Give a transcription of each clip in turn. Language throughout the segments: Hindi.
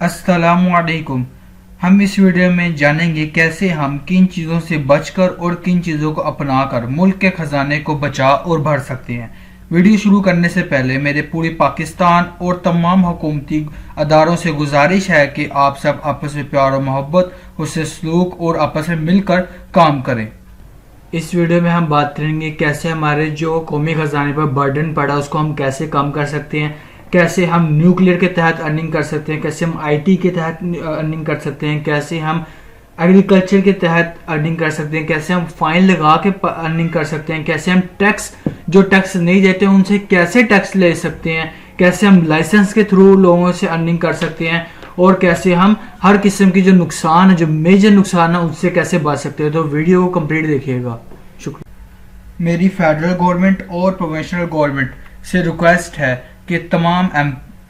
अस्सलामुअलैकुम। हम इस वीडियो में जानेंगे कैसे हम किन चीज़ों से बचकर और किन चीज़ों को अपनाकर मुल्क के खजाने को बचा और भर सकते हैं। वीडियो शुरू करने से पहले मेरे पूरे पाकिस्तान और तमाम हुकूमती अदारों से गुजारिश है कि आप सब आपस में प्यार और मोहब्बत, हुस्न सलूक और आपस में मिलकर काम करें। इस वीडियो में हम बात करेंगे कैसे हमारे जो कौमी खजाने पर बर्डन पड़ा उसको हम कैसे कम कर सकते हैं, कैसे हम न्यूक्लियर के तहत अर्निंग कर सकते हैं, कैसे हम आईटी के तहत अर्निंग कर सकते हैं, कैसे हम एग्रीकल्चर के तहत अर्निंग कर सकते हैं, कैसे हम फाइन लगा के अर्निंग कर सकते हैं, कैसे हम टैक्स जो टैक्स नहीं देते उनसे कैसे टैक्स ले सकते हैं, कैसे हम लाइसेंस के थ्रू लोगों से अर्निंग कर सकते हैं और कैसे हम हर किस्म की जो नुकसान है, जो मेजर नुकसान है उससे कैसे बच सकते हैं। तो वीडियो को कंप्लीट देखिएगा। शुक्रिया। मेरी फेडरल गवर्नमेंट और प्रोविंशियल गवर्नमेंट से रिक्वेस्ट है कि तमाम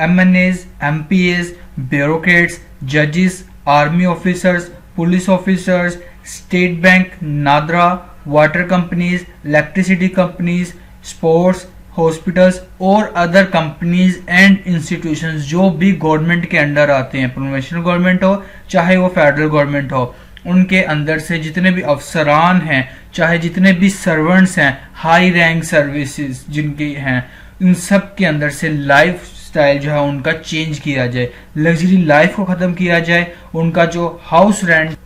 MNAs, MPAs, ब्यूरोक्रेट्स, जजेस, army officers, police officers, state bank, NADRA, water companies, electricity companies, sports, hospitals और अदर कंपनीज एंड इंस्टीट्यूशंस जो भी गवर्नमेंट के अंडर आते हैं, प्रोविंशियल गवर्नमेंट हो चाहे वो फेडरल गवर्नमेंट हो, उनके अंदर से जितने भी अफसरान हैं, चाहे जितने भी सर्वेंट्स हैं, हाई रैंक सर्विसेज जिनकी हैं, इन सब के अंदर से लाइफ स्टाइल जो है उनका चेंज किया जाए, लग्जरी लाइफ को ख़त्म किया जाए, उनका जो हाउस रेंट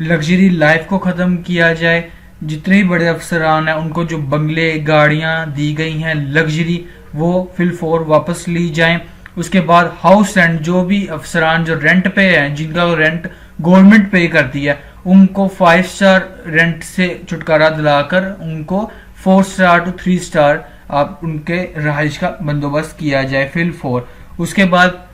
लग्जरी लाइफ को ख़त्म किया जाए। जितने भी बड़े अफसरान हैं उनको जो बंगले, गाड़ियां दी गई हैं लग्जरी, वो फिलफोर वापस ली जाएं। उसके बाद हाउस रेंट, जो भी अफसरान जो रेंट पे हैं, जिनका रेंट गवर्नमेंट पे करती है, उनको 5 स्टार रेंट से छुटकारा दिलाकर उनको 4 स्टार टू 3 स्टार आप उनके रहाइश का बंदोबस्त किया जाए फिल 4। उसके बाद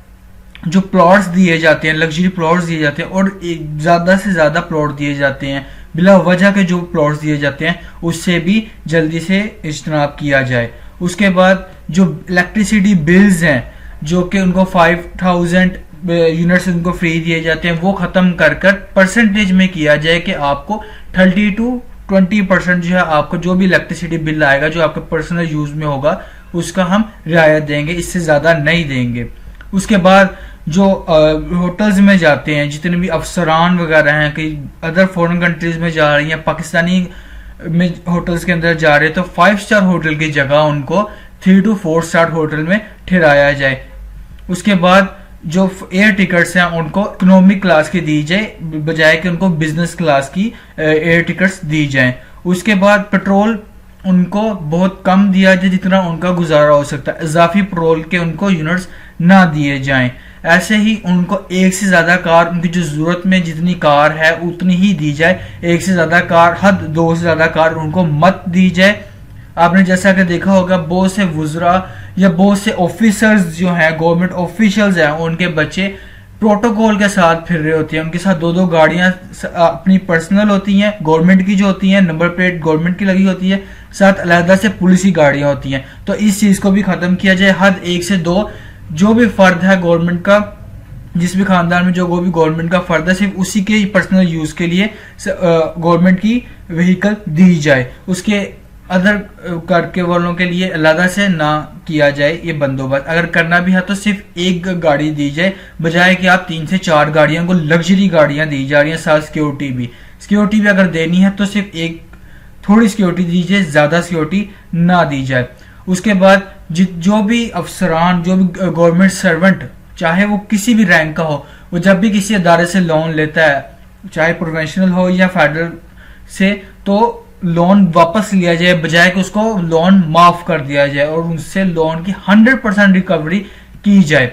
जो प्लॉट्स दिए जाते हैं, लग्जरी प्लॉट्स दिए जाते हैं और ज्यादा से ज्यादा प्लॉट दिए जाते हैं, बिला वजह के जो प्लॉट्स दिए जाते हैं उससे भी जल्दी से इज्तनाब किया जाए। उसके बाद जो इलेक्ट्रिसिटी बिल्स हैं जो कि उनको 5000 यूनिट्स उनको फ्री दिए जाते हैं, वो खत्म कर परसेंटेज में किया जाए कि आपको 30 to 20% जो है आपको जो भी इलेक्ट्रिसिटी बिल आएगा जो आपके पर्सनल यूज में होगा उसका हम रियायत देंगे, इससे ज्यादा नहीं देंगे। उसके बाद जो होटल्स में जाते हैं, जितने भी अफसरान वगैरह हैं कि अदर फॉरेन कंट्रीज में जा रही हैं, पाकिस्तानी में होटल्स के अंदर जा रहे हैं, तो 5 स्टार होटल की जगह उनको 3 to 4 स्टार होटल में ठहराया जाए। उसके बाद जो एयर टिकट्स हैं उनको इकोनॉमिक क्लास की दी जाए बजाय कि उनको बिजनेस क्लास की एयर टिकट्स दी जाएं। उसके बाद पेट्रोल उनको बहुत कम दिया जाए जितना उनका गुजारा हो सकता है, इजाफी पेट्रोल के उनको यूनिट्स ना दिए जाएं। ऐसे ही उनको एक से ज्यादा कार, उनकी जो जरूरत में जितनी कार है उतनी ही दी जाए, एक से ज्यादा कार, हद 2 से ज्यादा कार उनको मत दी जाए। आपने जैसा कि देखा होगा बहुत से वुजरा या बहुत से ऑफिसर्स जो हैं, गवर्नमेंट ऑफिशियल्स हैं, उनके बच्चे प्रोटोकॉल के साथ फिर रहे होते हैं, उनके साथ 2-2 गाड़ियां अपनी पर्सनल होती हैं, गवर्नमेंट की जो होती हैं, नंबर प्लेट गवर्नमेंट की लगी होती है, साथ अलहदा से पुलिस की गाड़ियां होती हैं। तो इस चीज को भी खत्म किया जाए। हद 1 से 2 जो भी फर्द है गवर्नमेंट का, जिस भी खानदान में जो भी गवर्नमेंट का फर्द है, सिर्फ उसी के पर्सनल यूज के लिए गवर्नमेंट की व्हीकल दी जाए, उसके अदर करके वालों के लिए अलग से ना किया जाए ये बंदोबस्त। अगर करना भी है तो सिर्फ एक गाड़ी दी जाए बजाय कि आप 3 से 4 गाड़ियों को लग्जरी गाड़ियां दी जा रही हैं, साथ सिक्योरिटी भी अगर देनी है तो सिर्फ एक थोड़ी सिक्योरिटी दीजिए, ज्यादा सिक्योरिटी ना दी जाए। उसके बाद जो भी अफसरान, जो भी गवर्नमेंट सर्वेंट, चाहे वो किसी भी रैंक का हो, वो जब भी किसी अदारे से लोन लेता है, चाहे प्रोविंशियल हो या फेडरल से, तो लोन वापस लिया जाए बजाय कि उसको लोन माफ कर दिया जाए और उनसे लोन की 100% रिकवरी की जाए।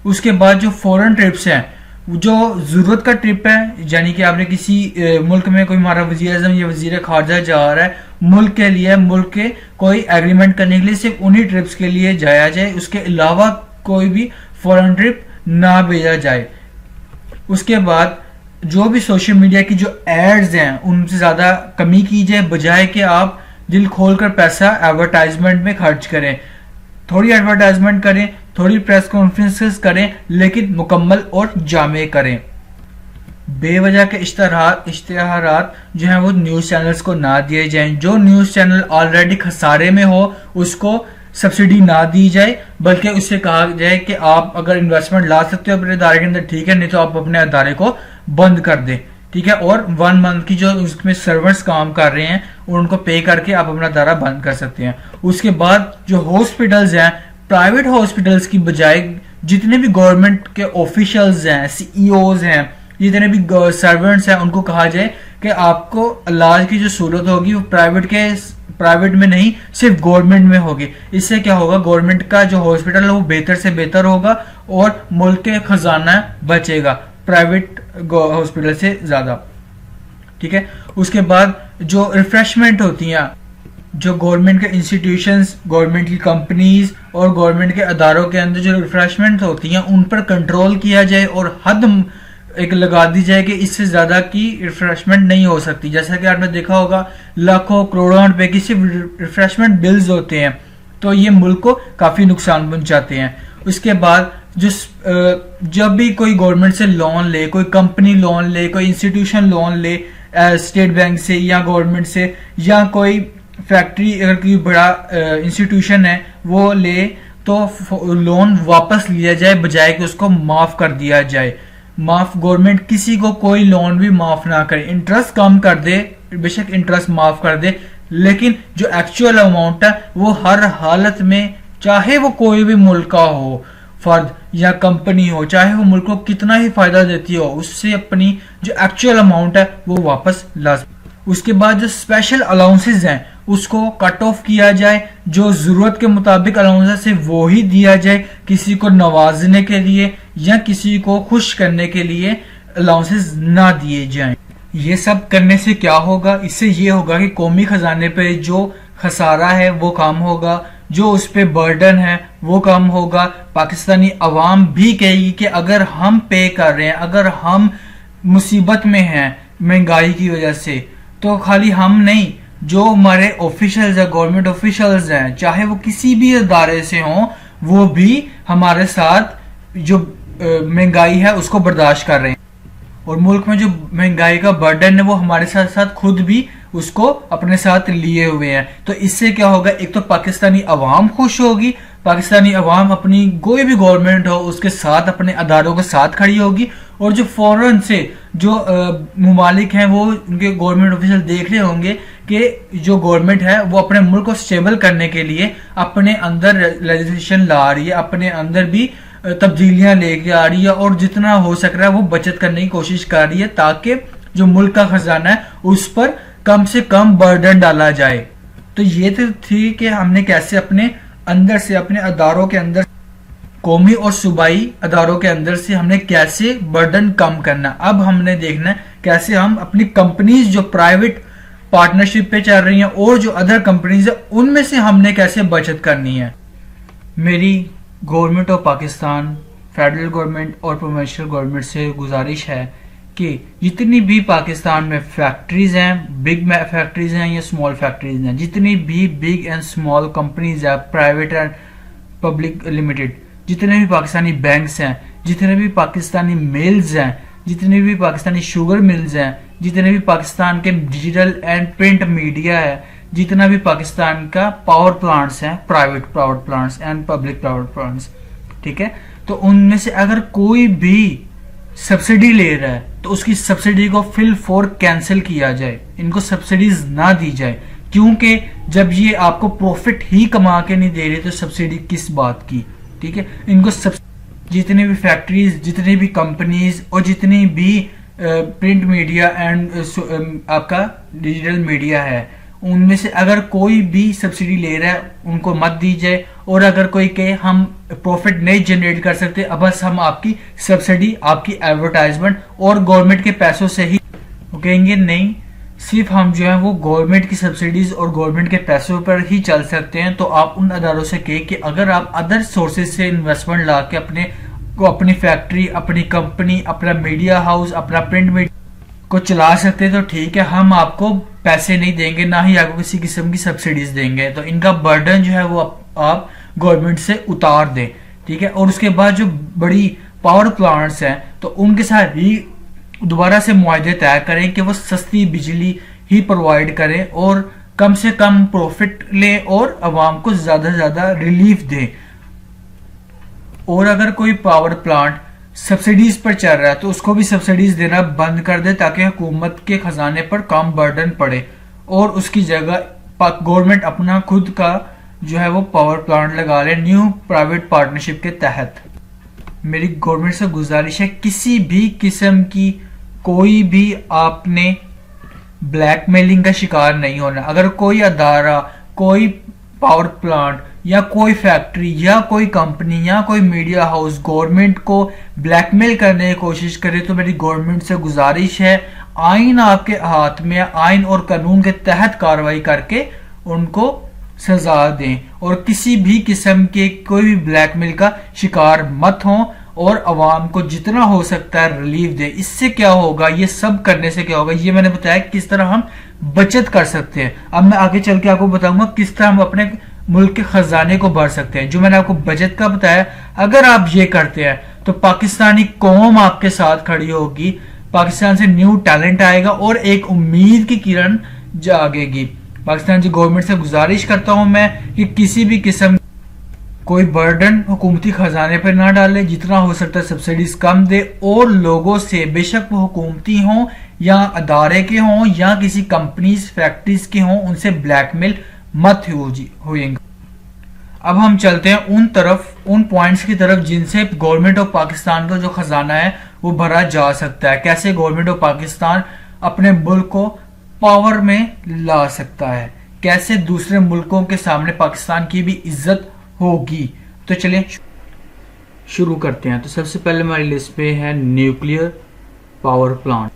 उसके बाद जो फॉरेन ट्रिप्स हैं, जो जरूरत का ट्रिप है, यानी कि आपने किसी मुल्क में कोई हमारा वजीर आजम या वजीर खारजा जा रहा है मुल्क के लिए, मुल्क के कोई एग्रीमेंट करने के लिए, सिर्फ उन्हीं ट्रिप्स के लिए जाया जाए, उसके अलावा कोई भी फॉरेन ट्रिप ना भेजा जाए। उसके बाद जो भी सोशल मीडिया की जो एड्स हैं उनसे ज्यादा कमी की जाए बजाय कि आप दिल खोलकर पैसा एडवर्टाइजमेंट में खर्च करें। थोड़ी एडवर्टाइजमेंट करें, थोड़ी प्रेस कॉन्फ्रेंसेस करें, लेकिन मुकम्मल और जामे करें। बेवजह के इश्तिहारात जो हैं वो न्यूज चैनल्स को ना दिए जाएं। जो न्यूज चैनल ऑलरेडी खसारे में हो उसको सब्सिडी ना दी जाए, बल्कि उससे कहा जाए कि आप अगर इन्वेस्टमेंट ला सकते हो अपने अदारे के अंदर ठीक है, नहीं तो आप अपने अदारे को बंद कर दें, ठीक है। और 1 मंथ की जो उसमें सर्वर्स काम कर रहे हैं उनको पे करके आप अपना अदारा बंद कर सकते हैं। उसके बाद जो हॉस्पिटल्स हैं, प्राइवेट हॉस्पिटल्स की बजाय जितने भी गवर्नमेंट के ऑफिशियल्स हैं, सीईओज हैं, जितने भी सर्वेंट्स हैं, उनको कहा जाए कि आपको इलाज की जो सूरत होगी वो प्राइवेट में नहीं, सिर्फ गवर्नमेंट में होगी। इससे क्या होगा, गवर्नमेंट का जो हॉस्पिटल है वो बेहतर से बेहतर होगा और मुल्क के खजाना बचेगा प्राइवेट हॉस्पिटल से ज्यादा, ठीक है। उसके बाद जो रिफ्रेशमेंट होती हैं, जो गवर्नमेंट के इंस्टीट्यूशंस, गवर्नमेंट की कंपनीज और गवर्नमेंट के अदारों के अंदर जो रिफ्रेशमेंट होती हैं उन पर कंट्रोल किया जाए और हद एक लगा दी जाए कि इससे ज्यादा की रिफ्रेशमेंट नहीं हो सकती। जैसा कि आपने देखा होगा लाखों करोड़ों रुपए की सिर्फ रिफ्रेशमेंट बिल्स होते हैं, तो ये मुल्क को काफी नुकसान पहुंचाते हैं। उसके बाद जो जब भी कोई गवर्नमेंट से लोन ले, कोई कंपनी लोन ले, कोई इंस्टीट्यूशन लोन ले स्टेट बैंक से या गवर्नमेंट से, या कोई फैक्ट्री अगर कोई बड़ा इंस्टीट्यूशन है वो ले, तो लोन वापस लिया जाए बजाय कि उसको माफ कर दिया जाए। माफ गवर्नमेंट किसी को कोई लोन भी माफ ना करे, इंटरेस्ट कम कर दे, बेशक इंटरेस्ट माफ कर दे, लेकिन जो एक्चुअल अमाउंट है वो हर हालत में, चाहे वो कोई भी मुल्क का हो, फर्द या कंपनी हो, चाहे वो मुल्क को कितना ही फायदा देती हो, उससे अपनी जो एक्चुअल अमाउंट है वो वापस ला। उसके बाद जो स्पेशल अलाउंसेस हैं उसको कट ऑफ किया जाए, जो जरूरत के मुताबिक अलाउंसेस है वो ही दिया जाए, किसी को नवाजने के लिए या किसी को खुश करने के लिए अलाउंसेस ना दिए जाएं। ये सब करने से क्या होगा, इससे ये होगा कि कौमी खजाने पे जो खसारा है वो कम होगा, जो उस पे बर्डन है वो कम होगा। पाकिस्तानी अवाम भी कहेगी कि अगर हम पे कर रहे हैं, अगर हम मुसीबत में हैं महंगाई की वजह से, तो खाली हम नहीं, जो हमारे ऑफिशियल्स हैं, गवर्नमेंट ऑफिशियल्स हैं, चाहे वो किसी भी इदारे से हों, वो भी हमारे साथ जो महंगाई है उसको बर्दाश्त कर रहे हैं। और मुल्क में जो महंगाई का बर्डन है वो हमारे साथ साथ खुद भी उसको अपने साथ लिए हुए हैं। तो इससे क्या होगा, एक तो पाकिस्तानी अवाम खुश होगी, पाकिस्तानी अवाम अपनी कोई भी गवर्नमेंट हो उसके साथ, अपने अदारों के साथ खड़ी होगी, और जो फॉरेन से जो मुमालिक हैं वो उनके गवर्नमेंट ऑफिशियल देख रहे होंगे कि जो गवर्नमेंट है वो अपने मुल्क को स्टेबल करने के लिए अपने अंदर लेजिस्लेशन ला रही है, अपने अंदर भी तब्दीलियां लेके आ रही है, और जितना हो सक रहा है वो बचत करने की कोशिश कर रही है ताकि जो मुल्क का खजाना है उस पर कम से कम बर्डन डाला जाए। तो ये तो थी कि हमने कैसे अपने अंदर से, अपने अदारों के अंदर, कौमी और सूबाई अदारों के अंदर से हमने कैसे बर्डन कम करना। अब हमने देखना है कैसे हम अपनी कंपनीज जो प्राइवेट पार्टनरशिप पे चल रही हैं और जो अदर कंपनीज है उनमें से हमने कैसे बचत करनी है। मेरी government of Pakistan, federal government और प्रोविंशियल गवर्नमेंट से गुजारिश है कि जितनी भी पाकिस्तान में फैक्ट्रीज हैं, बिग फैक्ट्रीज हैं या स्मॉल फैक्ट्रीज हैं, जितनी भी बिग एंड स्मॉल कंपनीज है, प्राइवेट एंड पब्लिक लिमिटेड, जितने भी पाकिस्तानी बैंक्स हैं, जितने भी पाकिस्तानी मिल्स हैं, जितने भी पाकिस्तानी शुगर मिल्स हैं, जितने भी पाकिस्तान के डिजिटल एंड प्रिंट मीडिया है, जितना भी पाकिस्तान का पावर प्लांट्स हैं, private power plants and public power plants, ठीक है, तो उनमें से अगर कोई भी सब्सिडी ले रहा है तो उसकी सब्सिडी को फिल फोर कैंसिल किया जाए, इनको सब्सिडीज ना दी जाए, क्योंकि जब ये आपको प्रॉफिट ही कमा के नहीं दे रहे तो सब्सिडी किस बात की, ठीक है। इनको जितनी भी फैक्ट्रीज, जितनी भी कंपनीज और जितनी भी प्रिंट मीडिया एंड आपका डिजिटल मीडिया है, उनमें से अगर कोई भी सब्सिडी ले रहा है उनको मत दी जाए। और अगर कोई कहे हम प्रॉफिट नहीं जनरेट कर सकते, अब बस हम आपकी सब्सिडी, आपकी एडवर्टाइजमेंट और गवर्नमेंट के पैसों से ही, वो कहेंगे नहीं, सिर्फ हम जो है वो गवर्नमेंट की सब्सिडीज और गवर्नमेंट के पैसों पर ही चल सकते हैं। तो आप उन अदारों से कहे कि अगर आप अदर सोर्सेज से इन्वेस्टमेंट ला के अपनी फैक्ट्री, अपनी कंपनी, अपना मीडिया हाउस, अपना प्रिंट मीडिया को चला सकते हैं तो ठीक है, हम आपको पैसे नहीं देंगे, ना ही आपको किसी किस्म की सब्सिडीज देंगे। तो इनका बर्डन जो है वो आप गवर्नमेंट से उतार दें, ठीक है। और उसके बाद जो बड़ी पावर प्लांट्स हैं तो उनके साथ ही दोबारा से मुआहदे तय करें कि वो सस्ती बिजली ही प्रोवाइड करें और कम से कम प्रॉफिट ले और आवाम को ज्यादा से ज्यादा रिलीफ दे। और अगर कोई पावर प्लांट सब्सिडीज पर चल रहा है तो उसको भी सब्सिडीज देना बंद कर दे, ताकि हुकूमत के खजाने पर कम बर्डन पड़े और उसकी जगह गवर्नमेंट अपना खुद का जो है वो पावर प्लांट लगा ले न्यू प्राइवेट पार्टनरशिप के तहत। मेरी गवर्नमेंट से गुजारिश है, किसी भी किस्म की कोई भी आपने ब्लैकमेलिंग का शिकार नहीं होना। अगर कोई अदारा, कोई पावर प्लांट या कोई फैक्ट्री या कोई कंपनी या कोई मीडिया हाउस गवर्नमेंट को ब्लैकमेल करने की कोशिश करे तो मेरी गवर्नमेंट से गुजारिश है, आइन आपके हाथ में, आइन और कानून के तहत कार्रवाई करके उनको सजा दें और किसी भी किस्म के कोई भी ब्लैकमेल का शिकार मत हो और अवाम को जितना हो सकता है रिलीफ दे। इससे क्या होगा, ये सब करने से क्या होगा, ये मैंने बताया किस तरह हम बचत कर सकते हैं। अब मैं आगे चल के आपको बताऊंगा किस तरह हम अपने मुल्क के खजाने को भर सकते हैं। जो मैंने आपको बचत का बताया, अगर आप ये करते हैं तो पाकिस्तानी कौम आपके साथ खड़ी होगी, पाकिस्तान से न्यू टैलेंट आएगा और एक उम्मीद की किरण जागेगी। पाकिस्तान की गवर्नमेंट से गुजारिश करता हूं मैं कि किसी भी किस्म कोई बर्डन हुकूमती खजाने पर ना डाले, जितना हो सकता है सब्सिडीज कम दे और लोगों से, बेशक वो हुकूमती हों या अदारे के हों या किसी कंपनीज फैक्ट्रीज के हों, उनसे ब्लैकमेल मत होएंगे। अब हम चलते हैं उन पॉइंट्स की तरफ जिनसे गवर्नमेंट ऑफ पाकिस्तान का जो खजाना है वो भरा जा सकता है। कैसे गवर्नमेंट ऑफ पाकिस्तान अपने मुल्क को पावर में ला सकता है, कैसे दूसरे मुल्कों के सामने पाकिस्तान की भी इज्जत होगी। तो चलिए शुरू करते हैं। तो सबसे पहले हमारी लिस्ट पे है न्यूक्लियर पावर प्लांट।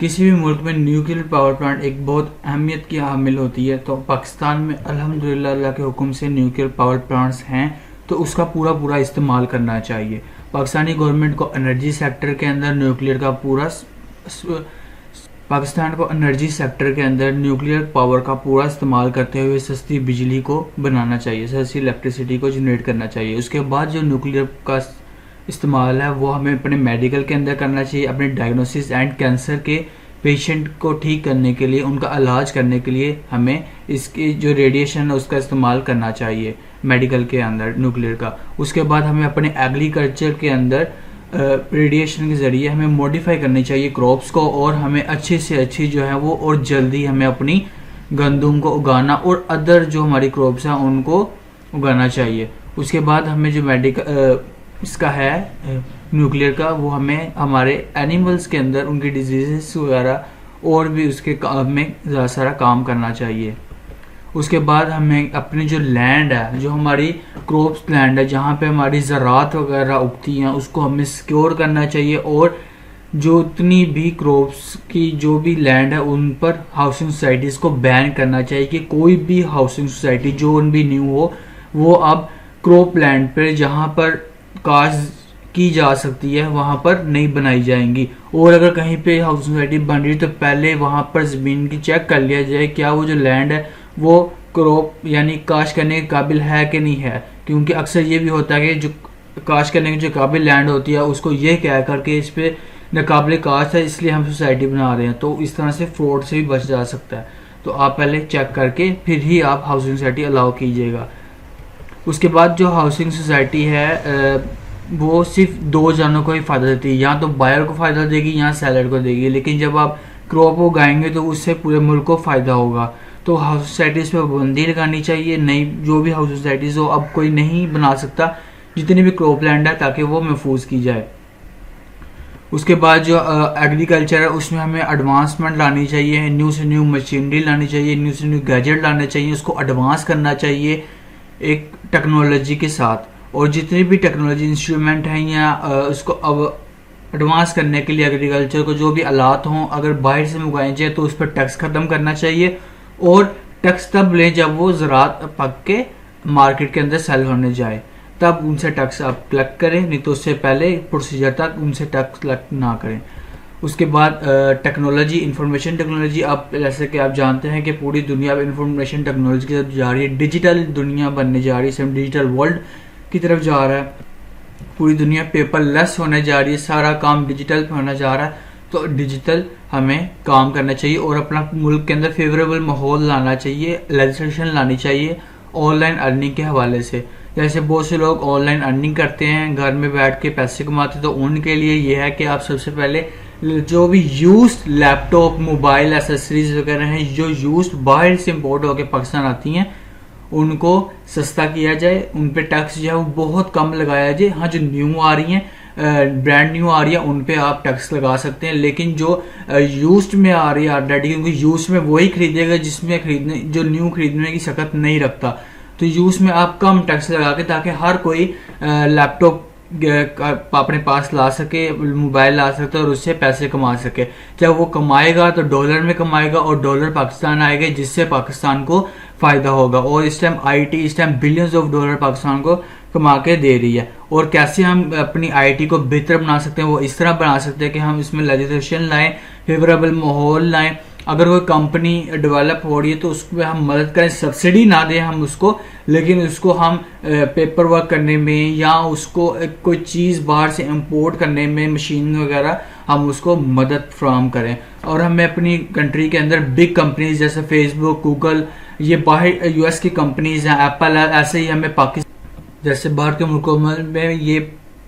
किसी भी मुल्क में न्यूक्लियर पावर प्लांट एक बहुत अहमियत की हामिल होती है। तो पाकिस्तान में अल्हम्दुलिल्लाह अल्लाह के हुक्म से न्यूक्लियर पावर प्लांट्स हैं, तो उसका पूरा इस्तेमाल करना चाहिए। पाकिस्तानी गवर्नमेंट को एनर्जी सेक्टर के अंदर न्यूक्लियर पावर का पूरा इस्तेमाल करते हुए सस्ती बिजली को बनाना चाहिए, सस्ती इलेक्ट्रिसिटी को जनरेट करना चाहिए। उसके बाद जो न्यूक्लियर का इस्तेमाल है वो हमें अपने मेडिकल के अंदर करना चाहिए, अपने डायग्नोसिस एंड कैंसर के पेशेंट को ठीक करने के लिए, उनका इलाज करने के लिए हमें इसकी जो रेडिएशन है उसका इस्तेमाल करना चाहिए मेडिकल के अंदर न्यूक्लियर का। उसके बाद हमें अपने एग्रीकल्चर के अंदर रेडिएशन के ज़रिए हमें मॉडिफाई करनी चाहिए क्रॉप्स को और हमें अच्छी से अच्छी जो है वो और जल्दी हमें अपनी गंदम को उगाना और अदर जो हमारी क्रॉप्स हैं उनको उगाना चाहिए। उसके बाद हमें जो मेडिकल इसका है न्यूक्लियर का, वो हमें हमारे एनिमल्स के अंदर उनकी डिजीजेस वगैरह और भी उसके काम में ज़्यादा सारा काम करना चाहिए। उसके बाद हमें अपनी जो लैंड है, जो हमारी क्रॉप्स लैंड है, जहाँ पे हमारी ज़रात वगैरह उगती हैं, उसको हमें सिक्योर करना चाहिए और जो इतनी भी क्रॉप्स की जो भी लैंड है उन पर हाउसिंग सोसाइटीज़ को बैन करना चाहिए कि कोई भी हाउसिंग सोसाइटी जो भी न्यू हो वो अब क्रॉप लैंड पर जहाँ पर काश की जा सकती है वहाँ पर नहीं बनाई जाएंगी। और अगर कहीं पे हाउसिंग सोसाइटी बन रही है तो पहले वहाँ पर ज़मीन की चेक कर लिया जाए क्या वो जो लैंड है वो क्रॉप यानी काश करने के काबिल है कि नहीं है, क्योंकि अक्सर ये भी होता है कि जो काश करने की जो काबिल लैंड होती है उसको ये कह करके इस पे नाकाबिल काश है इसलिए हम सोसाइटी बना रहे हैं, तो इस तरह से फ्रॉड से भी बच जा सकता है। तो आप पहले चेक करके फिर ही आप हाउसिंग सोसाइटी अलाउ कीजिएगा। उसके बाद जो हाउसिंग सोसाइटी है वो सिर्फ दो जानों को ही फ़ायदा देती है, या तो बायर को फ़ायदा देगी या सेलर को देगी, लेकिन जब आप क्रॉप उगाएंगे तो उससे पूरे मुल्क को फ़ायदा होगा। तो हाउस सोसाइटीज़ पर पाबंदी लगानी चाहिए, नई जो भी हाउस सोसाइटीज़ हो अब कोई नहीं बना सकता जितनी भी क्रॉप लैंड है, ताकि वो महफूज की जाए। उसके बाद जो एग्रीकल्चर है उसमें हमें एडवांसमेंट लानी चाहिए, न्यू से न्यू मशीनरी लानी चाहिए, न्यू से न्यू गैजेट लाने चाहिए, उसको एडवांस करना चाहिए एक टेक्नोलॉजी के साथ। और जितने भी टेक्नोलॉजी इंस्ट्रूमेंट हैं या उसको अब एडवांस करने के लिए एग्रीकल्चर को जो भी आलात हों अगर बाहर से मंगवाए जाए तो उस पर टैक्स ख़त्म करना चाहिए, और टैक्स तब लें जब वो ज़रात पक के मार्केट के अंदर सेल होने जाए, तब उनसे टैक्स आप कलेक्ट करें, नहीं तो उससे पहले प्रोसीजर तक उनसे टैक्स कलेक्ट ना करें। उसके बाद टेक्नोलॉजी, इंफॉर्मेशन टेक्नोलॉजी, आप जैसे कि आप जानते हैं कि पूरी दुनिया अब इंफॉर्मेशन टेक्नोलॉजी की तरफ जा रही है, डिजिटल दुनिया बनने जा रही है, सब डिजिटल वर्ल्ड की तरफ जा रहा है, पूरी दुनिया पेपरलेस होने जा रही है, सारा काम डिजिटल होने जा रहा है। तो डिजिटल हमें काम करना चाहिए और अपना मुल्क के अंदर फेवरेबल माहौल लाना चाहिए, लेजिस्लेशन लानी चाहिए ऑनलाइन अर्निंग के हवाले से। जैसे बहुत से लोग ऑनलाइन अर्निंग करते हैं, घर में बैठ के पैसे कमाते, तो उनके लिए ये है कि आप सबसे पहले जो भी यूज्ड लैपटॉप, मोबाइल एसेसरीज वगैरह हैं जो यूज्ड बाहर से इंपोर्ट होकर पाकिस्तान आती हैं, उनको सस्ता किया जाए, उन पे टैक्स जो है वो बहुत कम लगाया जाए। हाँ, जो न्यू आ रही हैं, ब्रांड न्यू आ रही है, उन पे आप टैक्स लगा सकते हैं, लेकिन जो यूज्ड में आ रही है ऑलरेडी, क्योंकि यूज्ड में वही खरीदेगा जिसमें खरीदने जो न्यू खरीदने की शकत नहीं रखता, तो यूज में आप कम टैक्स लगा के, ताकि हर कोई लैपटॉप अपने पास ला सके, मोबाइल ला सकते और उससे पैसे कमा सके। जब वो कमाएगा तो डॉलर में कमाएगा और डॉलर पाकिस्तान आएगा, जिससे पाकिस्तान को फायदा होगा। और इस टाइम आईटी इस time billions of dollar Pakistan को कमा के दे रही है। और कैसे हम अपनी आईटी को बेहतर बना सकते हैं, वो इस तरह बना सकते हैं कि हम इसमें लेजिस्लेशन लाएं, फेवरेबल माहौल लाएं। अगर कोई कंपनी डेवलप हो रही है तो उसमें हम मदद करें, सब्सिडी ना दें हम उसको, लेकिन उसको हम पेपर वर्क करने में या उसको कोई चीज़ बाहर से इंपोर्ट करने में, मशीन वगैरह, हम उसको मदद फ्राहम करें। और हमें अपनी कंट्री के अंदर बिग कंपनीज जैसे फेसबुक, गूगल, ये बाहर यूएस की कंपनीज हैं, एप्पल है, ऐसे ही हमें पाकिस्तान जैसे बाहर के मुल्कों में ये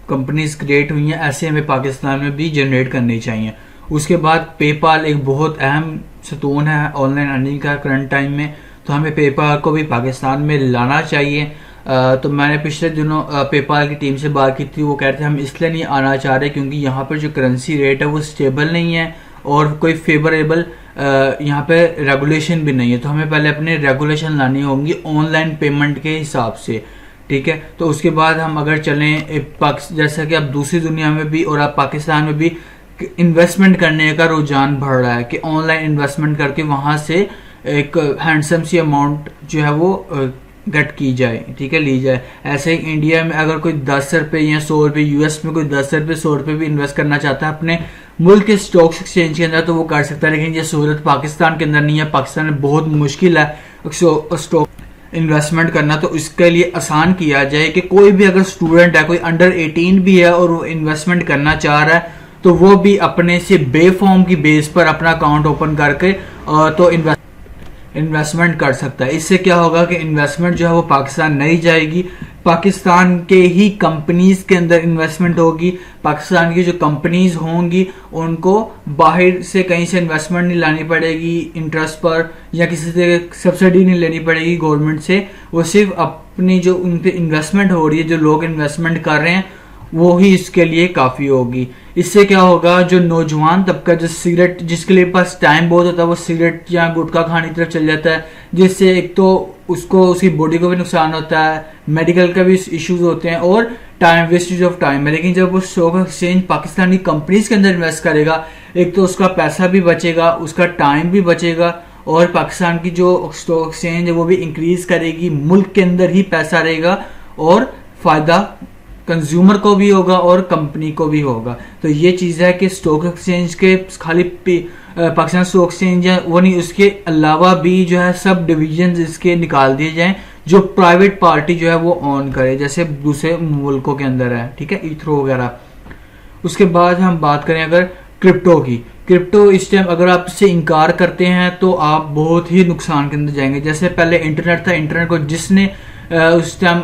कंपनीज क्रिएट हुई हैं, ऐसे हमें पाकिस्तान में भी जनरेट करनी चाहिए। उसके बाद पेपाल एक बहुत अहम सतून है ऑनलाइन अर्निंग का करंट टाइम में, तो हमें पेपाल को भी पाकिस्तान में लाना चाहिए। तो मैंने पिछले दिनों पेपाल की टीम से बात की थी, वो कहते हैं हम इसलिए नहीं आना चाह रहे क्योंकि यहाँ पर जो करेंसी रेट है वो स्टेबल नहीं है और कोई फेवरेबल यहाँ पे रेगुलेशन भी नहीं है। तो हमें पहले अपने रेगुलेशन लानी होंगी ऑनलाइन पेमेंट के हिसाब से, ठीक है। तो उसके बाद हम अगर चलें जैसा कि अब दूसरी दुनिया में भी और अब पाकिस्तान में भी इन्वेस्टमेंट करने का रुझान बढ़ रहा है कि ऑनलाइन इन्वेस्टमेंट करके वहां से एक हैंडसम सी अमाउंट जो है वो गेट की जाए, ठीक है, ली जाए। ऐसे ही इंडिया में अगर कोई 10 रुपये या 100 रुपये, यूएस में कोई 10 रुपये 100 रुपये भी इन्वेस्ट करना चाहता है अपने मुल्क के स्टॉक एक्सचेंज के अंदर तो वो कर सकता है, लेकिन ये सहूलत पाकिस्तान के अंदर नहीं है। पाकिस्तान में बहुत मुश्किल है स्टॉक इन्वेस्टमेंट करना, तो इसके लिए आसान किया जाए कि कोई भी अगर स्टूडेंट है, कोई अंडर 18 भी है और वो इन्वेस्टमेंट करना चाह रहा है, तो वो भी अपने से बेफॉर्म की बेस पर अपना अकाउंट ओपन करके तो इन्वेस्टमेंट कर सकता है। इससे क्या होगा कि इन्वेस्टमेंट जो है वो पाकिस्तान नहीं जाएगी, पाकिस्तान के ही कंपनीज के अंदर इन्वेस्टमेंट होगी। पाकिस्तान की जो कंपनीज होंगी उनको बाहर से कहीं से इन्वेस्टमेंट नहीं लानी पड़ेगी इंटरेस्ट पर, या किसी से सब्सिडी नहीं लेनी पड़ेगी गवर्नमेंट से। वो सिर्फ अपनी जो उन पे इन्वेस्टमेंट हो रही है, जो लोग इन्वेस्टमेंट कर रहे हैं, वो ही इसके लिए काफी होगी। इससे क्या होगा, जो नौजवान तबका जो सिगरेट, जिसके लिए पास टाइम बहुत होता है, वो सिगरेट या गुटखा खाने की तरफ चल जाता है, जिससे एक तो उसको उसकी बॉडी को भी नुकसान होता है, मेडिकल का भी इश्यूज होते हैं और टाइम वेस्टेज ऑफ टाइम है। लेकिन जब वो स्टॉक एक्सचेंज पाकिस्तानी कंपनीज के अंदर इन्वेस्ट करेगा, एक तो उसका पैसा भी बचेगा, उसका टाइम भी बचेगा और पाकिस्तान की जो स्टॉक एक्सचेंज है वो भी इंक्रीज करेगी, मुल्क के अंदर ही पैसा रहेगा और फायदा कंज्यूमर को भी होगा और कंपनी को भी होगा। तो ये चीज़ है कि स्टॉक एक्सचेंज के खाली पाकिस्तान स्टॉक एक्सचेंज है वो नहीं, उसके अलावा भी जो है सब डिवीजन इसके निकाल दिए जाएं जो प्राइवेट पार्टी जो है वो ऑन करे, जैसे दूसरे मुल्कों के अंदर है, ठीक है, ईथरो वगैरह। उसके बाद हम बात करें अगर क्रिप्टो की, क्रिप्टो इस टाइम अगर आप इससे इनकार करते हैं तो आप बहुत ही नुकसान के अंदर जाएंगे। जैसे पहले इंटरनेट था, इंटरनेट को जिसने उस टाइम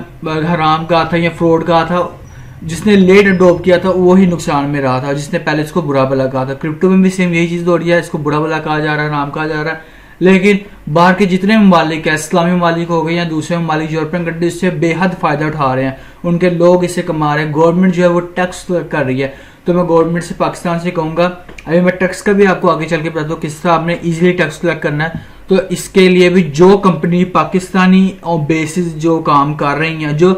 हराम कहा था या फ्रॉड कहा था, जिसने लेट अडोप्ट किया था वो ही नुकसान में रहा था, जिसने पहले इसको बुरा भला कहा था। क्रिप्टो में भी सेम यही चीज हो रही है, इसको बुरा भला कहा जा रहा है, नाम कहा जा रहा है। लेकिन बाहर के जितने ममालिक है, इस्लामी ममालिक हो गए या दूसरे ममालिक, यूरोपियन कंट्री, इससे बेहद फायदा उठा रहे हैं, उनके लोग इससे कमा रहे हैं। गवर्नमेंट जो है वो टैक्स कर रही है। तो मैं गवर्नमेंट से, पाकिस्तान से कहूंगा, अभी मैं टैक्स का भी आपको आगे चल के बताता हूँ किस तरह आपने इजीली टैक्स कलेक्ट करना है। तो इसके लिए भी जो कंपनी पाकिस्तानी और बेसिस जो काम कर रही हैं, जो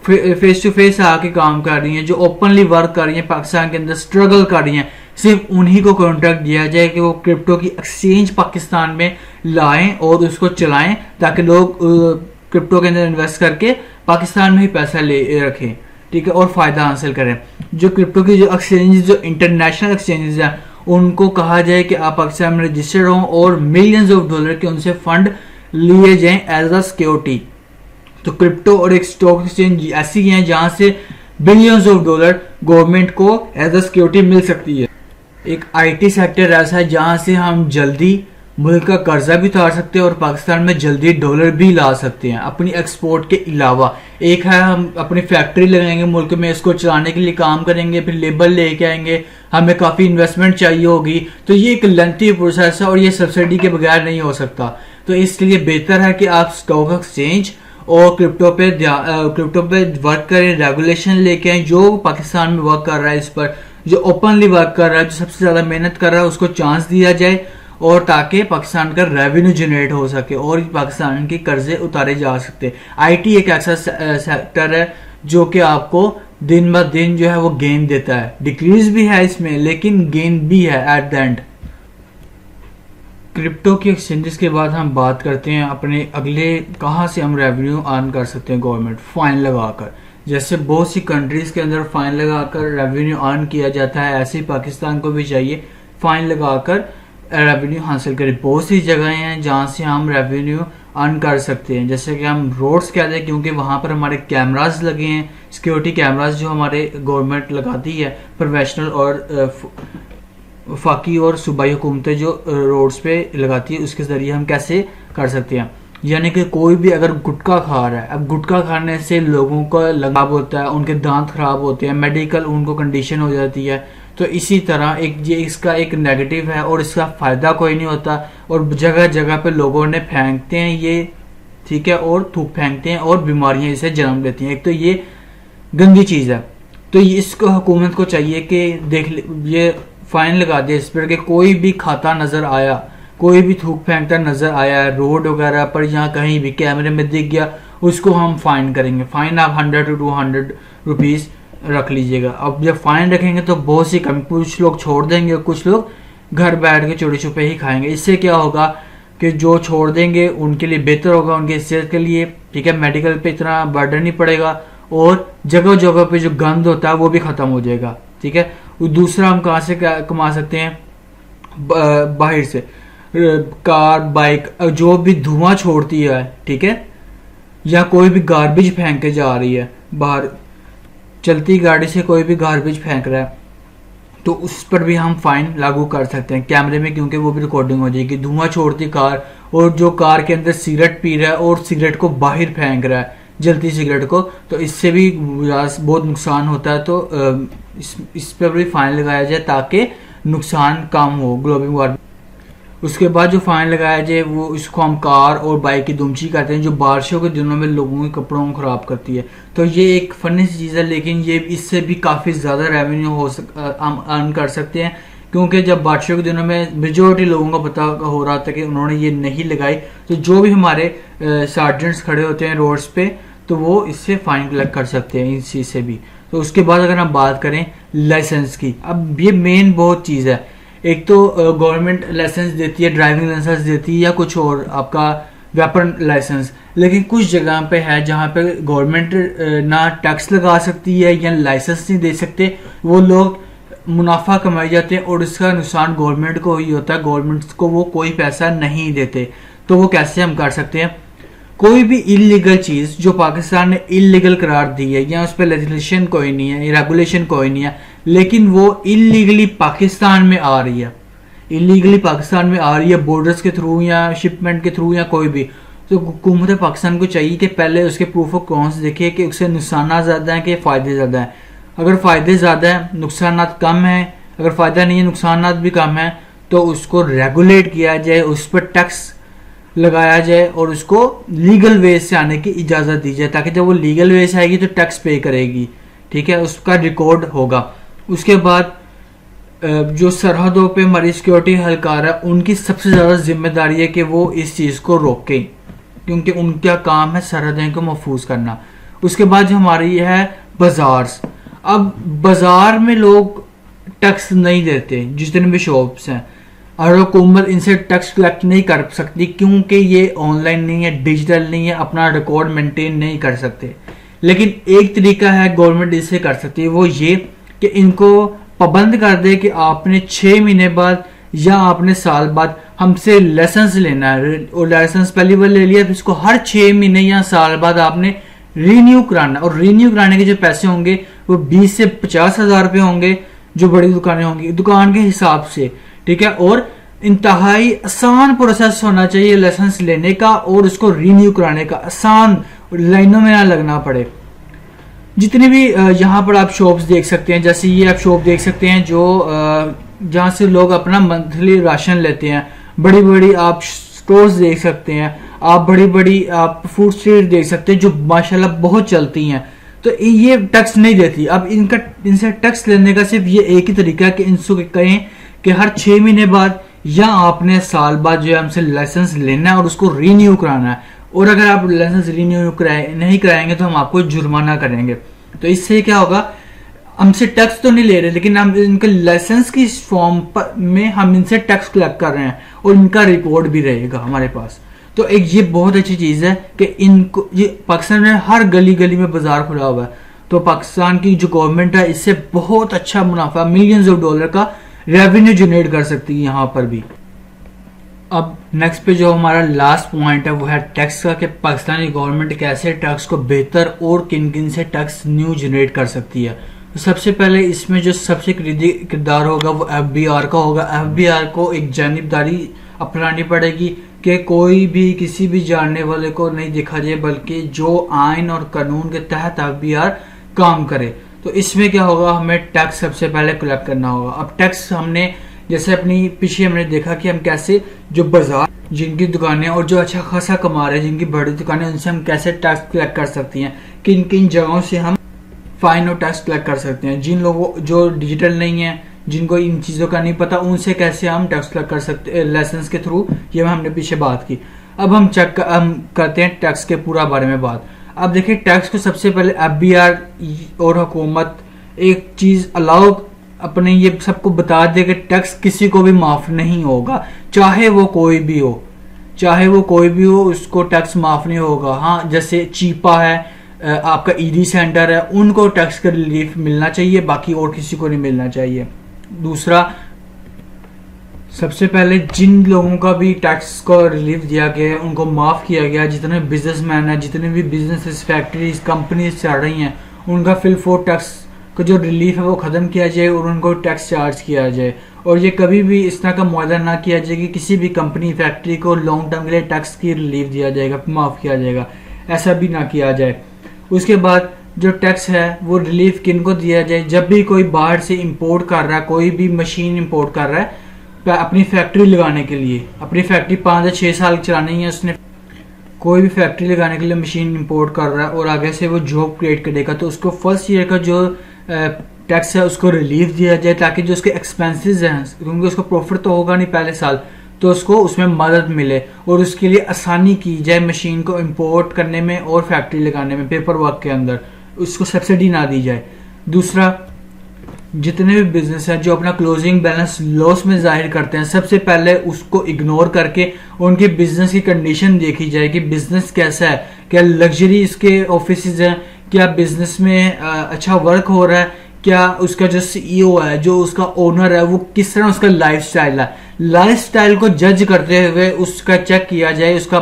फेस टू फेस आके काम कर रही हैं, जो ओपनली वर्क कर रही हैं, पाकिस्तान के अंदर स्ट्रगल कर रही हैं, सिर्फ उन्हीं को कॉन्ट्रैक्ट दिया जाए कि वो क्रिप्टो की एक्सचेंज पाकिस्तान में लाएं और उसको चलाएं, ताकि लोग क्रिप्टो के अंदर इन्वेस्ट करके पाकिस्तान में ही पैसा ले रखें, ठीक है, और फायदा हासिल करें। जो क्रिप्टो की जो एक्सचेंज, जो इंटरनेशनल एक्सचेंजेस हैं, उनको कहा जाए कि आप पाकिस्तान में रजिस्टर्ड हों और मिलियंस ऑफ डॉलर के उनसे फंड लिए जाएं एज अ सिक्योरिटी। तो क्रिप्टो और एक स्टॉक एक्सचेंज ऐसी हैं जहां से बिलियंस ऑफ डॉलर गवर्नमेंट को एज अ सिक्योरिटी मिल सकती है। एक आईटी सेक्टर ऐसा है जहां से हम जल्दी मुल्क का कर्जा भी उतार सकते हैं और पाकिस्तान में जल्दी डॉलर भी ला सकते हैं अपनी एक्सपोर्ट के अलावा। एक है हम अपनी फैक्ट्री लगाएंगे मुल्क में, इसको चलाने के लिए काम करेंगे, फिर लेबर लेके आएंगे, हमें काफ़ी इन्वेस्टमेंट चाहिए होगी, तो ये एक लेंथी प्रोसेस है और ये सब्सिडी के बगैर नहीं हो सकता। तो इसलिए बेहतर है कि आप स्टॉक एक्सचेंज और क्रिप्टो पे वर्क करें, रेगुलेशन लेके आए। जो पाकिस्तान में वर्क कर रहा है इस पर, जो ओपनली वर्क कर रहा है, जो सबसे ज़्यादा मेहनत कर रहा है, उसको चांस दिया जाए और ताकि पाकिस्तान का रेवेन्यू जनरेट हो सके और पाकिस्तान के कर्जे उतारे जा सकते। आईटी एक ऐसा सेक्टर है जो कि आपको दिन ब दिन जो है वो गेन देता है, डिक्रीज भी है इसमें लेकिन गेन भी है एट द एंड। क्रिप्टो की एक्सचेंजेस के बाद हम बात करते हैं अपने अगले कहाँ से हम रेवेन्यू अर्न कर सकते हैं गवर्नमेंट फाइन लगाकर। जैसे बहुत सी कंट्रीज के अंदर फाइन लगाकर रेवेन्यू अर्न किया जाता है, ऐसे ही पाकिस्तान को भी चाहिए फाइन लगाकर रेवेन्यू हासिल करें। बहुत सी जगह हैं जहाँ से हम रेवेन्यू अर्न कर सकते हैं, जैसे कि हम रोड्स कहते हैं क्योंकि वहाँ पर हमारे कैमराज लगे हैं, सिक्योरिटी कैमराज जो हमारे गवर्नमेंट लगाती है, प्रोफेशनल और वफाकी और सूबाई हुकूमतें जो रोड्स पे लगाती है, उसके ज़रिए हम कैसे कर सकते हैं। यानी कि कोई भी अगर गुटखा खा रहा है, अब गुटखा खाने से लोगों का लगाव होता है, उनके दांत खराब होते हैं, मेडिकल उनको कंडीशन हो जाती है, तो इसी तरह एक ये इसका एक नेगेटिव है और इसका फ़ायदा कोई नहीं होता और जगह जगह पे लोगों ने फेंकते हैं ये, ठीक है, और थूक फेंकते हैं और बीमारियां इसे जन्म लेती हैं। एक तो ये गंदी चीज़ है, तो इसको हुकूमत को चाहिए कि ये फाइन लगा दे इस पर कि कोई भी खाता नज़र आया, कोई भी थूक फेंकता नज़र आया है रोड वगैरह पर, यहाँ कहीं भी कैमरे में दिख गया, उसको हम फाइन करेंगे। फाइन आप 100 to 200 रुपीज़ रख लीजिएगा। अब जब फाइन रखेंगे तो बहुत सी कम, कुछ लोग छोड़ देंगे, कुछ लोग घर बैठ के चोरी छुपे ही खाएंगे। इससे क्या होगा कि जो छोड़ देंगे उनके लिए बेहतर होगा, उनके सेहत के लिए, ठीक है, मेडिकल पे इतना बर्डन नहीं पड़ेगा और जगह जगह पे जो गंद होता है वो भी ख़त्म हो जाएगा, ठीक है। दूसरा हम कहाँ से कमा सकते हैं, बाहर से कार बाइक जो भी धुआं छोड़ती है, ठीक है, या कोई भी गार्बेज फेंक के जा रही है, बाहर चलती गाड़ी से कोई भी गार्बेज फेंक रहा है तो उस पर भी हम फाइन लागू कर सकते हैं कैमरे में, क्योंकि वो भी रिकॉर्डिंग हो जाएगी। धुआं छोड़ती कार और जो कार के अंदर सिगरेट पी रहा है और सिगरेट को बाहर फेंक रहा है, जलती सिगरेट को, तो इससे भी बहुत नुकसान होता है। तो इस पर भी फाइन लगाया जाए ताकि नुकसान कम हो, ग्लोबल वार्मिंग। उसके बाद जो फाइन लगाया जाए वो इसको हम कार और बाइक की दुमची कहते हैं, जो बारिशों के दिनों में लोगों के कपड़ों को ख़राब करती है। तो ये एक फनी सी चीज़ है, लेकिन ये इससे भी काफ़ी ज़्यादा रेवेन्यू हम अर्न कर सकते हैं, क्योंकि जब बारिशों के दिनों में मेजोरिटी लोगों का पता हो रहा था कि उन्होंने ये नहीं लगाई, तो जो भी हमारे सार्जेंट्स खड़े होते हैं रोड्स पे, तो वो इससे फाइन कलेक्ट कर सकते हैं इस चीज़ से भी। तो उसके बाद अगर हम बात करें लाइसेंस की, अब ये मेन बहुत चीज़ है। एक तो गवर्नमेंट लाइसेंस देती है, ड्राइविंग लाइसेंस देती है या कुछ और आपका वेपन लाइसेंस, लेकिन कुछ जगह पे है जहाँ पे गवर्नमेंट ना टैक्स लगा सकती है या लाइसेंस नहीं दे सकते, वो लोग मुनाफा कमाई जाते हैं और इसका नुकसान गवर्नमेंट को ही होता है, गवर्नमेंट को वो कोई पैसा नहीं देते। तो वो कैसे हम कर सकते हैं, कोई भी इलीगल चीज़ जो पाकिस्तान ने इलीगल करार दी है या उस पर लेजिस्लेशन कोई नहीं है, रेगुलेशन कोई नहीं है, लेकिन वो इलीगली पाकिस्तान में आ रही है, इलीगली पाकिस्तान में आ रही है बॉर्डर्स के थ्रू या शिपमेंट के थ्रू या कोई भी, तो हुकूमत पाकिस्तान को चाहिए कि पहले उसके प्रूफ ऑफ कॉन्स देखे कि उससे नुकसान ज़्यादा हैं कि फ़ायदे ज़्यादा हैं। अगर फ़ायदे ज़्यादा हैं, नुकसान कम हैं, अगर फ़ायदा नहीं है, नुकसान भी कम हैं, तो उसको रेगुलेट किया जाए, उस पर टैक्स लगाया जाए और उसको लीगल वे से आने की इजाज़त दी जाए, ताकि जब वो लीगल वे से आएगी तो टैक्स पे करेगी, ठीक है, उसका रिकॉर्ड होगा। उसके बाद जो सरहदों पे हमारी सिक्योरिटी एहलकार है, उनकी सबसे ज़्यादा जिम्मेदारी है कि वो इस चीज़ को रोकें, क्योंकि उनका काम है सरहदें को महफूज करना। उसके बाद जो हमारी है बाज़ार्स, अब बाज़ार में लोग टैक्स नहीं देते, जितने भी शॉप्स हैं, और हुकूमत इनसे टैक्स कलेक्ट नहीं कर सकती क्योंकि ये ऑनलाइन नहीं है, डिजिटल नहीं है, अपना रिकॉर्ड मेंटेन नहीं कर सकते। लेकिन एक तरीका है गवर्नमेंट इससे कर सकती है, वो ये कि इनको पाबंद कर दे कि आपने 6 महीने बाद या आपने साल बाद हमसे लाइसेंस लेना है, और लाइसेंस पहली बार ले लिया तो इसको हर 6 महीने या साल बाद आपने रीन्यू कराना, और रीन्यू कराने के जो पैसे होंगे वो 20 से 50 हज़ार रुपये होंगे, जो बड़ी दुकानें होंगी दुकान के हिसाब से, ठीक है। और इंतहाई आसान प्रोसेस होना चाहिए लाइसेंस लेने का और उसको रीन्यू कराने का, आसान, लाइनों में ना लगना पड़े। जितने भी यहाँ पर आप शॉप्स देख सकते हैं, जैसे ये आप शॉप देख सकते हैं जो जहाँ से लोग अपना मंथली राशन लेते हैं, बड़ी बड़ी आप स्टोर्स देख सकते हैं, आप बड़ी बड़ी आप फूड स्ट्रीट देख सकते हैं जो माशाल्लाह बहुत चलती हैं। तो ये टैक्स नहीं देती। अब इनसे टैक्स लेने का सिर्फ ये एक ही तरीका है कि इनसे कहें कि हर 6 महीने बाद या आपने साल बाद जो है हमसे लाइसेंस लेना है और उसको रीन्यू कराना है, और अगर आप लाइसेंस रीन्यू नहीं कराएंगे तो हम आपको जुर्माना करेंगे। तो इससे क्या होगा, हमसे टैक्स तो नहीं ले रहे लेकिन हम इनके लाइसेंस की फॉर्म में हम इनसे टैक्स कलेक्ट कर रहे हैं और इनका रिकॉर्ड भी रहेगा हमारे पास। तो एक ये बहुत अच्छी चीज है कि इनको, ये पाकिस्तान में हर गली गली में बाजार खुला हुआ है, तो पाकिस्तान की जो गवर्नमेंट है इससे बहुत अच्छा मुनाफा, मिलियंस ऑफ डॉलर का रेवेन्यू जनरेट कर सकती है यहाँ पर भी। अब नेक्स्ट पे जो हमारा लास्ट पॉइंट है वो है टैक्स का, कि पाकिस्तानी गवर्नमेंट कैसे टैक्स को बेहतर और किन किन से टैक्स न्यू जनरेट कर सकती है। तो सबसे पहले इसमें जो सबसे किरदार होगा वो FBI का होगा। FBI को एक जानिबदारी अपनानी पड़ेगी कि कोई भी किसी भी जानने वाले को नहीं देखा जाए, बल्कि जो आइन और कानून के तहत FBI काम करे। तो इसमें क्या होगा, हमें टैक्स सबसे पहले कलेक्ट करना होगा। अब टैक्स हमने जैसे अपनी पीछे हमने देखा कि हम कैसे जो बाजार, जिनकी दुकानें और जो अच्छा खासा कमा रहे हैं, जिनकी बड़ी दुकानें, उनसे हम कैसे टैक्स कलेक्ट कर सकती हैं, किन किन जगहों से हम फाइन और टैक्स कलेक्ट कर सकते हैं। जिन लोगों जो डिजिटल नहीं है, जिनको इन चीज़ों का नहीं पता, उनसे कैसे हम टैक्स कलेक्ट कर सकते हैं लाइसेंस के थ्रू, ये हमने पीछे बात की। अब हम हम करते हैं टैक्स के पूरा बारे में बात। अब देखिए टैक्स को सबसे पहले FBI और हुकूमत एक चीज़ अलाउ अपने ये सबको बता दे कि टैक्स किसी को भी माफ नहीं होगा, चाहे वो कोई भी हो, चाहे वो कोई भी हो, उसको टैक्स माफ नहीं होगा। हाँ, जैसे चीपा है, आपका ED सेंटर है, उनको टैक्स का रिलीफ मिलना चाहिए, बाकी और किसी को नहीं मिलना चाहिए। दूसरा, सबसे पहले जिन लोगों का भी टैक्स को रिलीफ दिया गया है उनको माफ किया गया, जितने बिजनेसमैन है, जितने भी बिजनेसेस, फैक्ट्रीज, कंपनीज चल रही हैं, उनका फिल फोर टैक्स का जो रिलीफ है वो ख़त्म किया जाए और उनको टैक्स चार्ज किया जाए। और ये कभी भी इस तरह का मुआवजा ना किया जाए कि किसी भी कंपनी, फैक्ट्री को लॉन्ग टर्म के लिए टैक्स की रिलीफ दिया जाएगा, माफ़ किया जाएगा, ऐसा भी ना किया जाए। उसके बाद जो टैक्स है वो रिलीफ किन को दिया जाए, जब भी कोई बाहर से इंपोर्ट कर रहा है, कोई भी मशीन इंपोर्ट कर रहा है अपनी फैक्ट्री लगाने के लिए, अपनी फैक्ट्री 5 या 6 साल चलानी है, उसने कोई भी फैक्ट्री लगाने के लिए मशीन इंपोर्ट कर रहा है और आगे से वो जॉब क्रिएट करेगा, तो उसको फर्स्ट ईयर का जो टैक्स है उसको रिलीफ दिया जाए, ताकि जो उसके एक्सपेंसेस हैं, क्योंकि उसको प्रॉफिट तो होगा नहीं पहले साल, तो उसको उसमें मदद मिले और उसके लिए आसानी की जाए मशीन को इंपोर्ट करने में और फैक्ट्री लगाने में, पेपर वर्क के अंदर उसको सब्सिडी ना दी जाए। दूसरा, जितने भी बिजनेस हैं जो अपना क्लोजिंग बैलेंस लॉस में जाहिर करते हैं, सबसे पहले उसको इग्नोर करके उनके बिजनेस की कंडीशन देखी जाए कि बिजनेस कैसा है, क्या लग्जरी इसके ऑफिसेज हैं, क्या बिजनेस में अच्छा वर्क हो रहा है, क्या उसका जो CEO है, जो उसका ओनर है, वो किस तरह उसका लाइफस्टाइल है। लाइफस्टाइल को जज करते हुए उसका चेक किया जाए उसका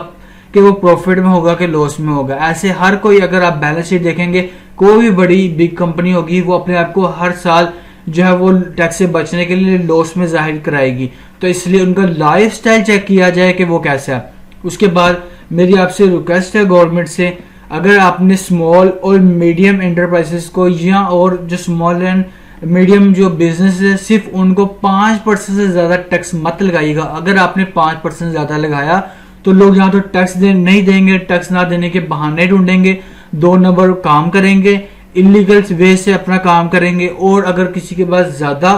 कि वो प्रॉफिट में होगा कि लॉस में होगा। ऐसे हर कोई, अगर आप बैलेंस शीट देखेंगे, कोई भी बड़ी बिग कंपनी होगी वो अपने आप को हर साल जो है वो टैक्स से बचने के लिए लॉस में जाहिर कराएगी, तो इसलिए उनका लाइफस्टाइल चेक किया जाए कि वो कैसा है। उसके बाद मेरी आपसे रिक्वेस्ट है गवर्नमेंट से, अगर आपने स्मॉल और मीडियम एंटरप्राइजेस को या और जो स्मॉल एंड मीडियम जो बिजनेस है, सिर्फ उनको 5% से ज़्यादा टैक्स मत लगाइएगा। अगर आपने 5% ज़्यादा लगाया तो लोग यहाँ तो टैक्स नहीं देंगे, टैक्स ना देने के बहाने ढूंढेंगे, 2 नंबर काम करेंगे, इलीगल वे से अपना काम करेंगे, और अगर किसी के पास ज़्यादा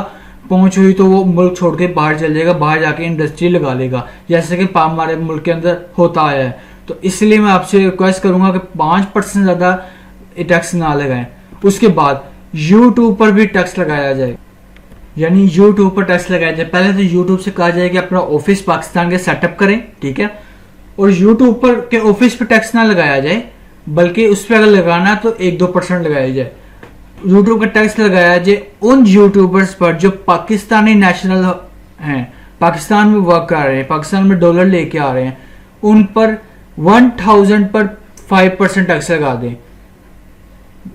पहुंच हुई तो वो मुल्क छोड़ के बाहर चल जाएगा, बाहर जाके इंडस्ट्री लगा लेगा, जैसे कि हमारे मुल्क के अंदर होता आया है। तो इसलिए मैं आपसे रिक्वेस्ट करूंगा कि 5% ज़्यादा टैक्स ना लगाएं। उसके बाद यूट्यूब पर भी टैक्स लगाया जाए, यानी यूट्यूब पर टैक्स लगाया जाए। पहले तो यूट्यूब से कहा जाए कि अपना ऑफिस पाकिस्तान के सेटअप करें, ठीक है, और यूट्यूब पर के ऑफिस पर टैक्स ना लगाया जाए, बल्कि उस पर अगर लगाना तो 1-2% लगाया जाए। यूट्यूब का टैक्स लगाया जाए उन यूट्यूबर्स पर जो पाकिस्तानी नेशनल हैं, पाकिस्तान में वर्क कर रहे हैं, पाकिस्तान में डॉलर लेके आ रहे हैं, उन पर 1000 पर 5% टैक्स लगा दें।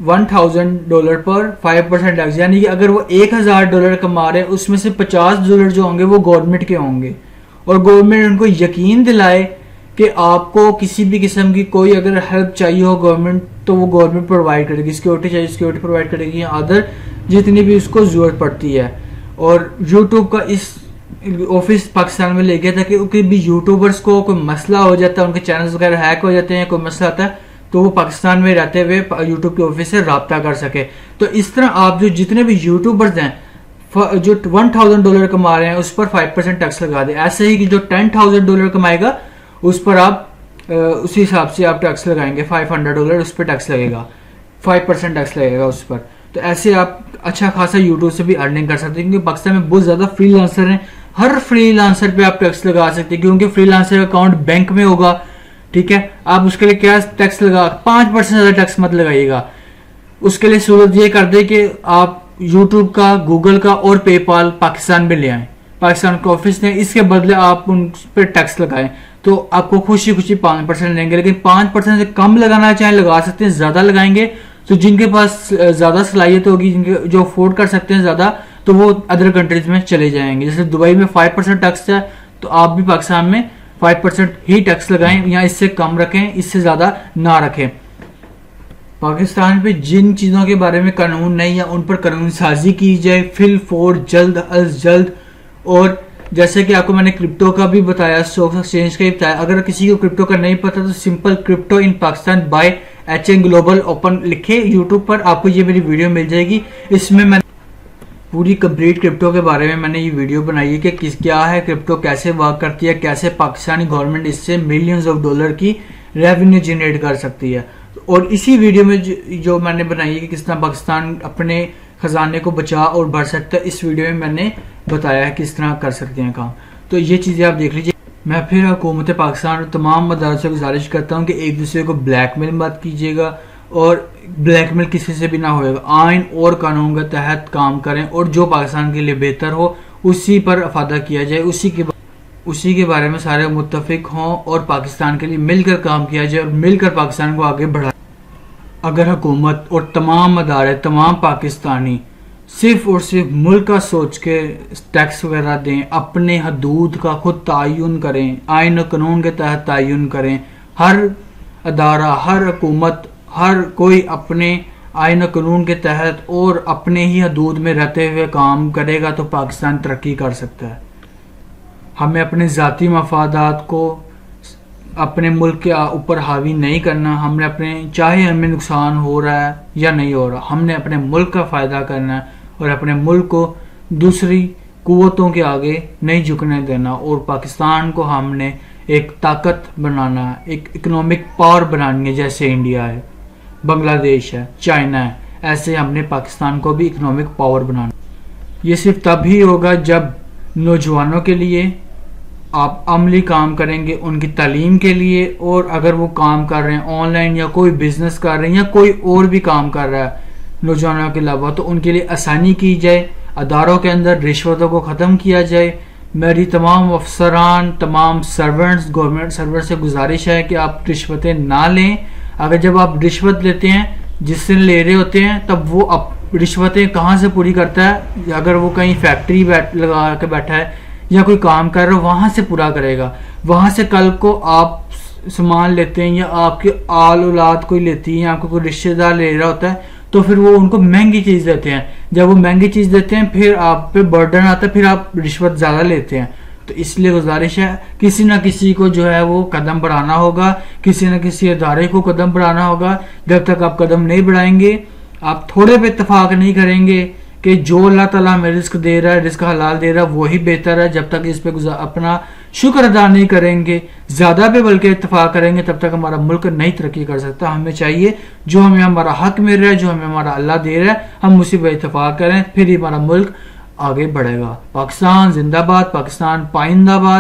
$1,000 पर 5% टैक्स, यानी कि अगर वो $1,000 कमा रहे हैं उसमें से $50 जो होंगे वो गवर्नमेंट के होंगे। और गवर्नमेंट उनको यकीन दिलाए कि आपको किसी भी किस्म की कोई अगर हेल्प चाहिए हो गवर्नमेंट, तो वो गवर्नमेंट प्रोवाइड करेगी। सिक्योरिटी चाहिए सिक्योरिटी प्रोवाइड करेगी, या अदर जितनी भी उसको ज़रूरत पड़ती है। और यूट्यूब का इस ऑफिस पाकिस्तान में ले गया था कि कोई भी यूट्यूबर्स को कोई मसला हो जाता है, उनके चैनल्स वगैरह हैक हो जाते हैं, कोई मसला आता है, तो वो पाकिस्तान में रहते हुए यूट्यूब के ऑफिस से रब्ता कर सके। तो इस तरह आप जो जितने भी यूट्यूबर्स हैं जो $1,000 कमा रहे हैं उस पर 5% टैक्स लगा दे। ऐसे ही कि जो $10,000 कमाएगा उस पर आप उसी हिसाब से आप टैक्स लगाएंगे, $500 उस पर टैक्स लगेगा, 5% टैक्स लगेगा उस पर। तो ऐसे आप अच्छा खासा यूट्यूब से भी अर्निंग कर सकते हैं, क्योंकि पाकिस्तान में बहुत ज़्यादा फ्रीलांसर हैं। हर फ्रीलांसर पे आप टैक्स लगा सकते हैं, क्योंकि फ्रीलांसर अकाउंट बैंक में होगा, ठीक है। आप उसके लिए क्या टैक्स लगा, 5% ज़्यादा टैक्स मत लगाइएगा। उसके लिए सूरत ये कर दे कि आप यूट्यूब का, गूगल का और पेपाल पाकिस्तान में ले आए, पाकिस्तान के ऑफिस ने, इसके बदले आप उन पर टैक्स लगाएं, तो आपको खुशी खुशी 5% लेंगे। लेकिन 5% से कम लगाना चाहे लगा सकते हैं, ज़्यादा लगाएंगे तो जिनके पास ज़्यादा सलाहियत होगी, जिनके जो अफोर्ड कर सकते हैं ज़्यादा, तो वो अदर कंट्रीज में चले जाएंगे। जैसे दुबई में 5% टैक्स है, तो आप भी पाकिस्तान में 5% ही टैक्स लगाएं, या इससे कम रखें, इससे ज़्यादा ना रखें। पाकिस्तान पे जिन चीज़ों के बारे में कानून नहीं है उन पर कानून साजी की जाए फिल फॉर जल्द अज जल्द। और जैसे कि आपको मैंने क्रिप्टो का भी बताया, स्टॉक एक्सचेंज का भी बताया, अगर किसी को क्रिप्टो का नहीं पता तो simple crypto in Pakistan by HN global open लिखे यूट्यूब पर, आपको ये मेरी वीडियो मिल जाएगी। इसमें मैंने पूरी कंप्लीट क्रिप्टो के बारे में मैंने ये वीडियो बनाई है कि क्या है क्रिप्टो, कैसे वर्क करती है, कैसे पाकिस्तानी गवर्नमेंट इससे मिलियंस ऑफ डॉलर की रेवेन्यू जनरेट कर सकती है। और इसी वीडियो में जो मैंने बनाई है कि किस तरह पाकिस्तान अपने खजाने को बचा और बढ़ सकता है, इस वीडियो में मैंने बताया है किस तरह कर सकते हैं काम। तो ये चीज़ें आप देख लीजिए। मैं फिर हुकूमत पाकिस्तान और तमाम मदारस से गुजारिश करता हूँ कि एक दूसरे को ब्लैकमेल मत कीजिएगा, और ब्लैकमेल किसी से भी ना होएगा। आइन और कानून के तहत काम करें, और जो पाकिस्तान के लिए बेहतर हो उसी पर अफादा किया जाए, उसी के बारे में सारे मुत्तफिक हों और पाकिस्तान के लिए मिलकर काम किया जाए और मिलकर पाकिस्तान को आगे बढ़ाए। अगर हुकूमत और तमाम अदारे, तमाम पाकिस्तानी सिर्फ और सिर्फ मुल्क का सोच के टैक्स वगैरह दें, अपने हदूद का खुद तयन करें, आइन और कानून के तहत तयन करें, हर अदारा, हर हुकूमत, हर कोई अपने आइन और कानून के तहत और अपने ही हदूद में रहते हुए काम करेगा तो पाकिस्तान तरक्की कर सकता है। हमें अपने ज़ाती मफादात को अपने मुल्क के ऊपर हावी नहीं करना। हमने अपने, चाहे हमें नुकसान हो रहा है या नहीं हो रहा, हमने अपने मुल्क का फ़ायदा करना है और अपने मुल्क को दूसरी कुव्वतों के आगे नहीं झुकने देना। और पाकिस्तान को हमने एक ताकत बनाना है, एक इकोनॉमिक पावर बनानी है। जैसे इंडिया है, बांग्लादेश है, चाइना है, ऐसे हमने पाकिस्तान को भी इकोनॉमिक पावर बनाना। ये सिर्फ तब ही होगा जब नौजवानों के लिए आप अमली काम करेंगे, उनकी तालीम के लिए। और अगर वो काम कर रहे हैं ऑनलाइन या कोई बिजनेस कर रहे हैं या कोई और भी काम कर रहा है नौजवानों के अलावा, तो उनके लिए आसानी की जाए। अदारों के अंदर रिश्वतों को ख़त्म किया जाए। मेरी तमाम अफसरान, तमाम सर्वेंट्स, गवर्नमेंट सर्वेंट से गुजारिश है कि आप रिश्वतें ना लें। अगर जब आप रिश्वत लेते हैं, जिससे ले रहे होते हैं, तब वो रिश्वतें कहाँ से पूरी करता है? अगर वो कहीं फैक्ट्री लगा के बैठा है या कोई काम कर रहा है, वहाँ से पूरा करेगा। वहाँ से कल को आप सामान लेते हैं या आपकी आल औलाद कोई लेती है, आपको कोई रिश्तेदार ले रहा होता है, तो फिर वो उनको महंगी चीज़ देते हैं। जब वो महंगी चीज़ देते हैं फिर आप पे बर्डन आता है, फिर आप रिश्वत ज़्यादा लेते हैं। तो इसलिए गुजारिश है, किसी ना किसी को जो है वो कदम बढ़ाना होगा, किसी न किसी अदारे को कदम बढ़ाना होगा। जब तक आप कदम नहीं बढ़ाएंगे, आप थोड़े पे इत्तेफाक नहीं करेंगे कि जो अल्लाह ताला हमें रिस्क दे रहा है, रिस्क हलाल दे रहा है, वही बेहतर है। जब तक इस पे अपना शुक्र अदा नहीं करेंगे, ज़्यादा पे बल्कि इत्तेफाक करेंगे, तब तक हमारा मुल्क नहीं तरक्की कर सकता। हमें चाहिए जो हमें हमारा हक मिल रहा है, जो हमें हमारा अल्लाह दे रहा है, हम उसी पर इत्तेफाक करें, फिर ही हमारा मुल्क आगे बढ़ेगा। पाकिस्तान जिंदाबाद, पाकिस्तान पाइंदाबाद।